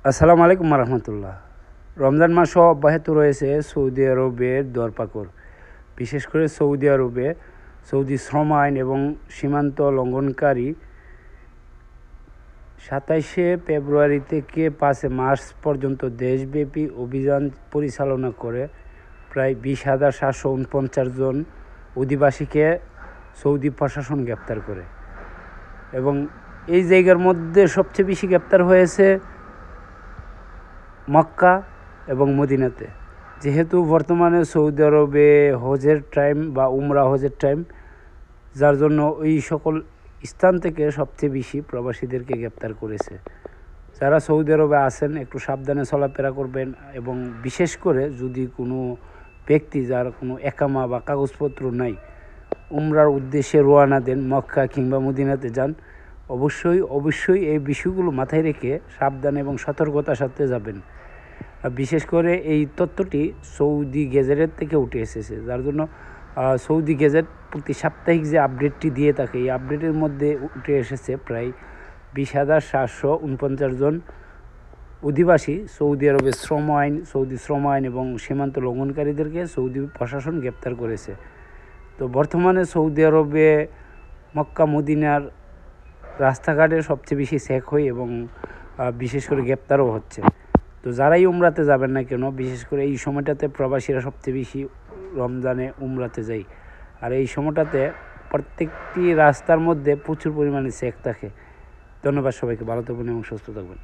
আসসালামু আলাইকুম রহমতুল্লাহ। রমজান মাসও অব্যাহত রয়েছে সৌদি আরবের দরপাকড়। বিশেষ করে সৌদি আরবে সৌদি শ্রম আইন এবং সীমান্ত লঙ্ঘনকারী ২৭শে ফেব্রুয়ারি থেকে ৫ মার্চ পর্যন্ত দেশব্যাপী অভিযান পরিচালনা করে প্রায় ২০,৭৪৯ জন অধিবাসীকে সৌদি প্রশাসন গ্রেপ্তার করে। এবং এই জায়গার মধ্যে সবচেয়ে বেশি গ্রেপ্তার হয়েছে মক্কা এবং মদিনাতে। যেহেতু বর্তমানে সৌদি আরবে হজের টাইম বা উমরা হজের টাইম, যার জন্য ওই সকল স্থান থেকে সবচেয়ে বেশি প্রবাসীদেরকে গ্রেপ্তার করেছে। যারা সৌদি আরবে আছেন একটু সাবধানে চলাফেরা করবেন, এবং বিশেষ করে যদি কোনো ব্যক্তি যার কোনো একামা বা কাগজপত্র নাই, উমরার উদ্দেশ্যে রওনা দেন, মক্কা কিংবা মদিনাতে যান, অবশ্যই এই বিষয়গুলো মাথায় রেখে সাবধানে এবং সতর্কতার সাথে যাবেন। বিশেষ করে এই তথ্যটি সৌদি গেজেটের থেকে উঠে এসেছে, যার জন্য সৌদি গেজেট প্রতি সাপ্তাহিক যে আপডেটটি দিয়ে থাকে, এই আপডেটের মধ্যে উঠে এসেছে প্রায় ২০,৭৪৯ জন অধিবাসী সৌদি আরবের সৌদি শ্রম আইন এবং সীমান্ত লঙ্ঘনকারীদেরকে সৌদি প্রশাসন গ্রেপ্তার করেছে। তো বর্তমানে সৌদি আরবে মক্কা মদিনার রাস্তাঘাটে সবচেয়ে বেশি চেক হয় এবং বিশেষ করে গ্রেপ্তারও হচ্ছে। তো যারাই উমরাতে যাবেন না কেন, বিশেষ করে এই সময়টাতে প্রবাসীরা সবচেয়ে বেশি রমজানে উমরাতে যায়, আর এই সময়টাতে প্রত্যেকটি রাস্তার মধ্যে প্রচুর পরিমাণে চেক থাকে। ধন্যবাদ সবাইকে, ভালো থাকবেন এবং সুস্থ থাকবেন।